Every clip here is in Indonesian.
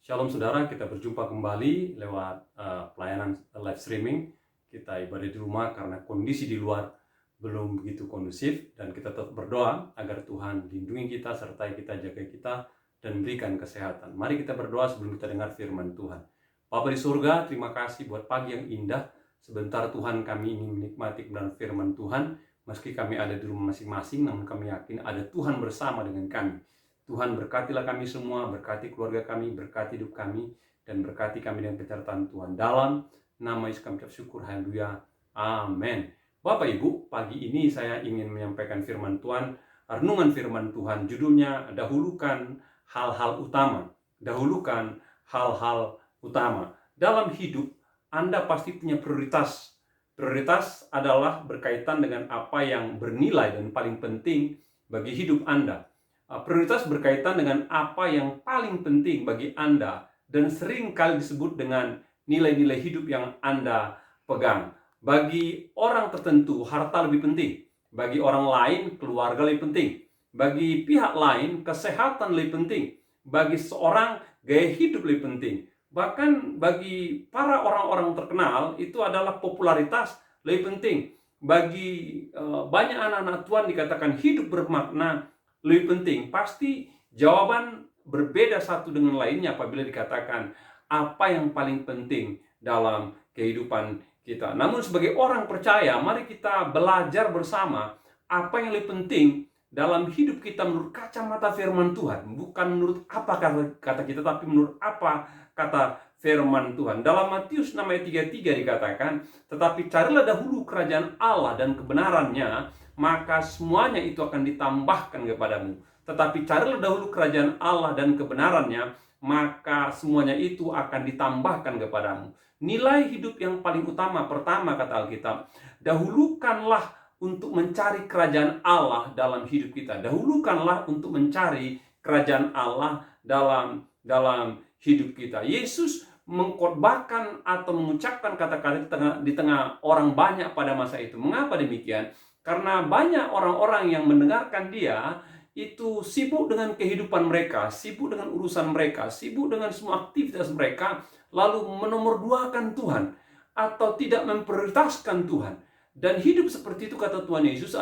Shalom saudara, kita berjumpa kembali lewat pelayanan live streaming. Kita ibadah di rumah karena kondisi di luar belum begitu kondusif, dan kita tetap berdoa agar Tuhan lindungi kita, sertai kita, jaga kita, dan berikan kesehatan. Mari kita berdoa sebelum kita dengar firman Tuhan. Bapa di surga, terima kasih buat pagi yang indah. Sebentar Tuhan, kami ingin menikmati kebenaran firman Tuhan. Meski kami ada di rumah masing-masing, namun kami yakin ada Tuhan bersama dengan kami. Tuhan, berkatilah kami semua, berkati keluarga kami, berkati hidup kami, dan berkati kami dengan penyertaan Tuhan. Dalam nama Yesus kami ucap syukur, haleluya, amin. Bapak Ibu, pagi ini saya ingin menyampaikan firman Tuhan, renungan firman Tuhan, judulnya dahulukan hal-hal utama. Dahulukan hal-hal utama. Dalam hidup, Anda pasti punya prioritas. Prioritas adalah berkaitan dengan apa yang bernilai dan paling penting bagi hidup Anda. Prioritas berkaitan dengan apa yang paling penting bagi Anda dan sering kali disebut dengan nilai-nilai hidup yang Anda pegang. Bagi orang tertentu, harta lebih penting. Bagi orang lain, keluarga lebih penting. Bagi pihak lain, kesehatan lebih penting. Bagi seorang, gaya hidup lebih penting. Bahkan bagi para orang-orang terkenal, itu adalah popularitas lebih penting. Bagi banyak anak-anak Tuhan dikatakan hidup bermakna lebih penting. Pasti jawaban berbeda satu dengan lainnya apabila dikatakan apa yang paling penting dalam kehidupan kita. Namun sebagai orang percaya, mari kita belajar bersama apa yang lebih penting dalam hidup kita menurut kacamata firman Tuhan. Bukan menurut apa kata kita, tapi menurut apa kata firman Tuhan. Dalam Matius 6 ayat 33 dikatakan, tetapi carilah dahulu kerajaan Allah dan kebenarannya, maka semuanya itu akan ditambahkan kepadamu. Tetapi carilah dahulu kerajaan Allah dan kebenarannya, maka semuanya itu akan ditambahkan kepadamu. Nilai hidup yang paling utama, pertama kata Alkitab, dahulukanlah untuk mencari kerajaan Allah dalam hidup kita. Dahulukanlah untuk mencari kerajaan Allah dalam hidup kita. Yesus mengkhotbahkan atau mengucapkan kata-kata di tengah orang banyak pada masa itu. Mengapa demikian? Karena banyak orang-orang yang mendengarkan dia itu sibuk dengan kehidupan mereka, sibuk dengan urusan mereka, sibuk dengan semua aktivitas mereka, lalu menomorduakan Tuhan atau tidak memprioritaskan Tuhan. Dan hidup seperti itu, kata Tuhan Yesus,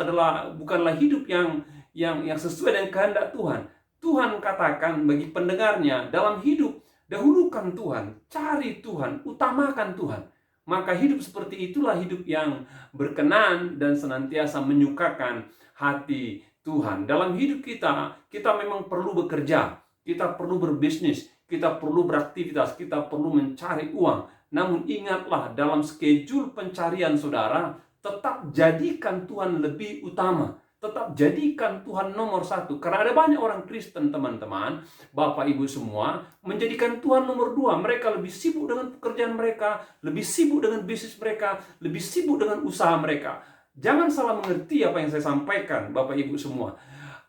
bukanlah hidup yang sesuai dengan kehendak Tuhan. Tuhan katakan bagi pendengarnya, dalam hidup dahulukan Tuhan, cari Tuhan, utamakan Tuhan. Maka hidup seperti itulah hidup yang berkenan dan senantiasa menyukakan hati Tuhan. Dalam hidup kita memang perlu bekerja, kita perlu berbisnis, kita perlu beraktivitas, kita perlu mencari uang. Namun ingatlah, dalam schedule pencarian saudara, tetap jadikan Tuhan lebih utama. Tetap jadikan Tuhan nomor satu. Karena ada banyak orang Kristen, teman-teman, Bapak Ibu semua, menjadikan Tuhan nomor dua. Mereka lebih sibuk dengan pekerjaan mereka, lebih sibuk dengan bisnis mereka, lebih sibuk dengan usaha mereka. Jangan salah mengerti apa yang saya sampaikan, Bapak Ibu semua.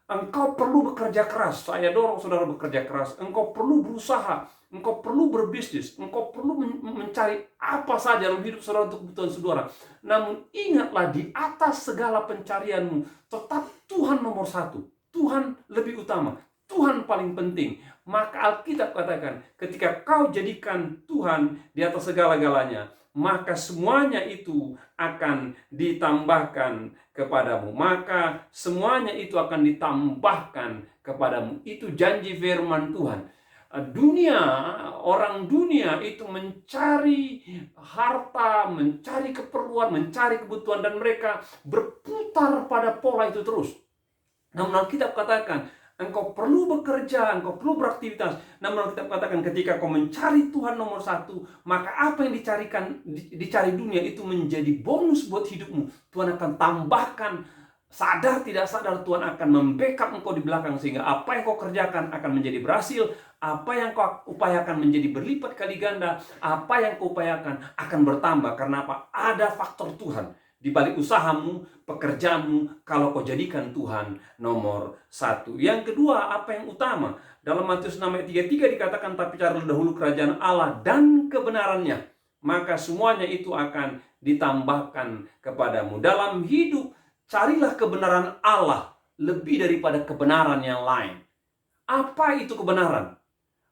Engkau perlu bekerja keras. Saya dorong saudara bekerja keras. Engkau perlu berusaha. Engkau perlu berbisnis. Engkau perlu mencari apa saja dalam hidup saudara untuk kebutuhan saudara. Namun ingatlah, di atas segala pencarianmu, tetap Tuhan nomor satu. Tuhan lebih utama. Tuhan paling penting. Maka Alkitab katakan, ketika kau jadikan Tuhan di atas segala-galanya, maka semuanya itu akan ditambahkan kepadamu. Maka semuanya itu akan ditambahkan kepadamu. Itu janji firman Tuhan. Orang dunia itu mencari harta, mencari keperluan, mencari kebutuhan, dan mereka berputar pada pola itu terus. Namun Alkitab katakan, engkau perlu bekerja, engkau perlu beraktivitas. Namun kita katakan, ketika kau mencari Tuhan nomor satu, maka apa yang dicari dunia itu menjadi bonus buat hidupmu. Tuhan akan tambahkan, sadar tidak sadar Tuhan akan membackup engkau di belakang, sehingga apa yang kau kerjakan akan menjadi berhasil. Apa yang kau upayakan menjadi berlipat kali ganda. Apa yang kau upayakan akan bertambah. Karena apa? Ada faktor Tuhan di balik usahamu, pekerjaanmu, kalau kau jadikan Tuhan nomor satu. Yang kedua, apa yang utama? Dalam Matius 6 ayat 33 dikatakan, tapi carilah dahulu kerajaan Allah dan kebenarannya, maka semuanya itu akan ditambahkan kepadamu. Dalam hidup, carilah kebenaran Allah lebih daripada kebenaran yang lain. Apa itu kebenaran?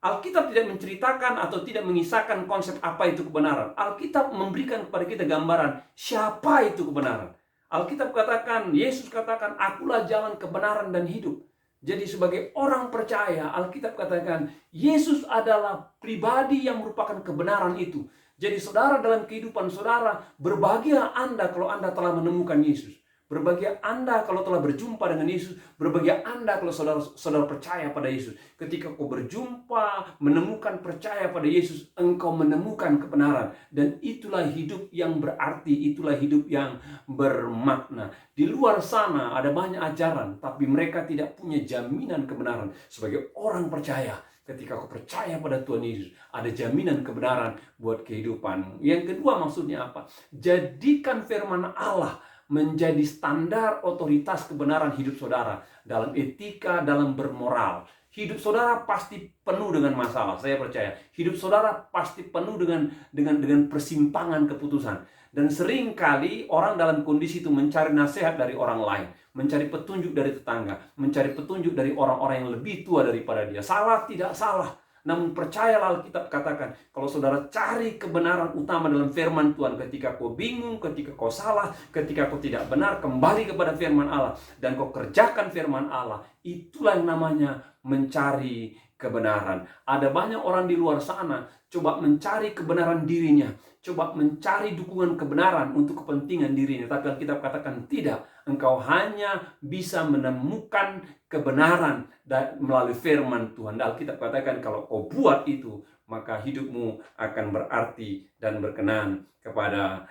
Alkitab tidak menceritakan atau tidak mengisahkan konsep apa itu kebenaran. Alkitab memberikan kepada kita gambaran siapa itu kebenaran. Alkitab katakan, Yesus katakan, akulah jalan kebenaran dan hidup. Jadi sebagai orang percaya, Alkitab katakan, Yesus adalah pribadi yang merupakan kebenaran itu. Jadi saudara, dalam kehidupan saudara, berbahagia Anda kalau Anda telah menemukan Yesus. Berbahagia Anda kalau telah berjumpa dengan Yesus. Berbahagia Anda kalau saudara percaya pada Yesus. Ketika kau berjumpa, menemukan, percaya pada Yesus, engkau menemukan kebenaran. Dan itulah hidup yang berarti, itulah hidup yang bermakna. Di luar sana ada banyak ajaran, tapi mereka tidak punya jaminan kebenaran. Sebagai orang percaya, ketika kau percaya pada Tuhan Yesus, ada jaminan kebenaran buat kehidupanmu. Yang kedua, maksudnya apa? Jadikan firman Allah menjadi standar otoritas kebenaran hidup saudara dalam etika, dalam bermoral. Hidup saudara pasti penuh dengan masalah, saya percaya. Hidup saudara pasti penuh dengan persimpangan keputusan. Dan sering kali orang dalam kondisi itu mencari nasihat dari orang lain, mencari petunjuk dari tetangga, mencari petunjuk dari orang-orang yang lebih tua daripada dia. Salah tidak salah. Namun percayalah, Alkitab katakan, kalau saudara cari kebenaran utama dalam firman Tuhan, ketika kau bingung, ketika kau salah, ketika kau tidak benar, kembali kepada firman Allah dan kau kerjakan firman Allah, itulah yang namanya mencari kebenaran. Ada banyak orang di luar sana coba mencari kebenaran dirinya, coba mencari dukungan kebenaran untuk kepentingan dirinya, tapi Alkitab katakan tidak. Engkau hanya bisa menemukan kebenaran melalui firman Tuhan. Alkitab katakan kalau kau buat itu, maka hidupmu akan berarti dan berkenan kepada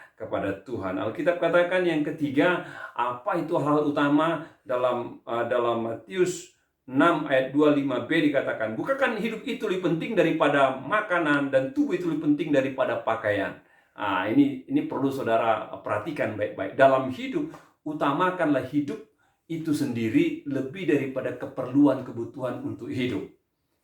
Tuhan. Alkitab katakan yang ketiga, apa itu hal utama dalam Matius 6 ayat 25b dikatakan, bukankah hidup itu lebih penting daripada makanan dan tubuh itu lebih penting daripada pakaian. Ini perlu saudara perhatikan baik-baik. Dalam hidup, utamakanlah hidup itu sendiri lebih daripada keperluan kebutuhan untuk hidup.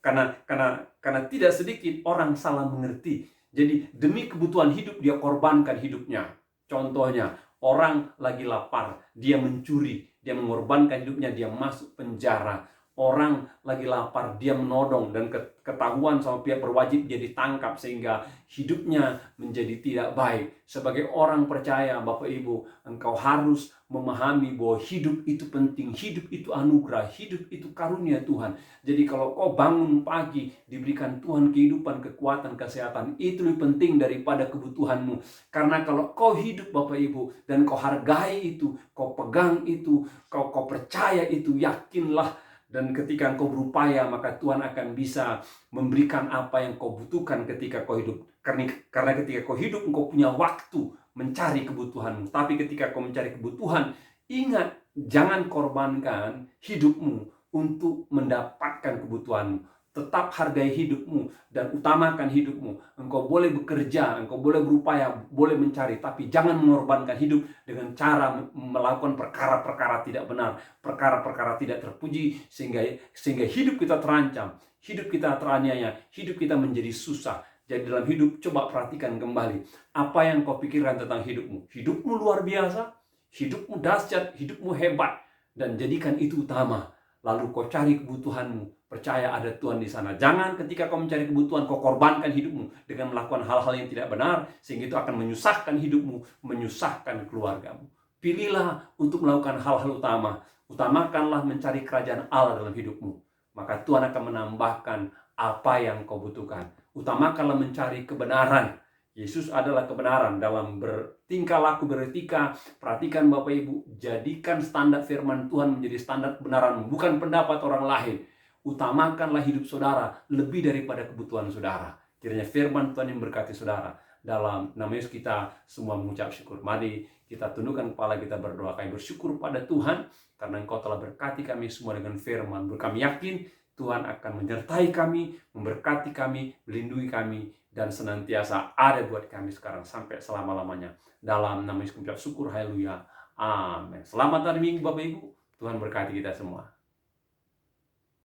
Karena tidak sedikit orang salah mengerti. Jadi demi kebutuhan hidup dia korbankan hidupnya. Contohnya, orang lagi lapar, dia mencuri, dia mengorbankan hidupnya, dia masuk penjara. Orang lagi lapar, dia menodong dan ketahuan sama pihak berwajib, dia ditangkap sehingga hidupnya menjadi tidak baik. Sebagai orang percaya, Bapak Ibu, engkau harus memahami bahwa hidup itu penting, hidup itu anugerah, hidup itu karunia Tuhan. Jadi kalau kau bangun pagi, diberikan Tuhan kehidupan, kekuatan, kesehatan, itu lebih penting daripada kebutuhanmu. Karena kalau kau hidup, Bapak Ibu, dan kau hargai itu, kau pegang itu, kau percaya itu, yakinlah. Dan ketika engkau berupaya, maka Tuhan akan bisa memberikan apa yang kau butuhkan ketika kau hidup. Karena ketika kau hidup, engkau punya waktu mencari kebutuhanmu. Tapi ketika kau mencari kebutuhan, ingat, jangan korbankan hidupmu untuk mendapatkan kebutuhanmu. Tetap hargai hidupmu dan utamakan hidupmu. Engkau boleh bekerja, engkau boleh berupaya, boleh mencari, tapi jangan mengorbankan hidup dengan cara melakukan perkara-perkara tidak benar, perkara-perkara tidak terpuji, sehingga hidup kita terancam, hidup kita teraniaya, hidup kita menjadi susah. Jadi dalam hidup, coba perhatikan kembali apa yang kau pikirkan tentang hidupmu. Hidupmu luar biasa, hidupmu dahsyat, hidupmu hebat, dan jadikan itu utama. Lalu kau cari kebutuhanmu. Percaya ada Tuhan di sana. Jangan ketika kau mencari kebutuhan, kau korbankan hidupmu dengan melakukan hal-hal yang tidak benar, sehingga itu akan menyusahkan hidupmu, menyusahkan keluargamu. Pilihlah untuk melakukan hal-hal utama. Utamakanlah mencari kerajaan Allah dalam hidupmu. Maka Tuhan akan menambahkan apa yang kau butuhkan. Utamakanlah mencari kebenaran. Yesus adalah kebenaran dalam bertingkah laku, beretika. Perhatikan Bapak Ibu, jadikan standar firman Tuhan menjadi standar kebenaran, bukan pendapat orang lain. Utamakanlah hidup saudara lebih daripada kebutuhan saudara. Kiranya firman Tuhan yang berkati saudara. Dalam nama Yesus kita semua mengucap syukur. Mari kita tundukkan kepala, kita berdoa. Kami bersyukur pada Tuhan karena Engkau telah berkati kami semua dengan firman. Kami yakin Tuhan akan menyertai kami, memberkati kami, melindungi kami, dan senantiasa ada buat kami sekarang sampai selama-lamanya. Dalam nama Yesus kami ucap syukur, haleluya, amin. Selamat hari Minggu Bapak Ibu, Tuhan berkati kita semua.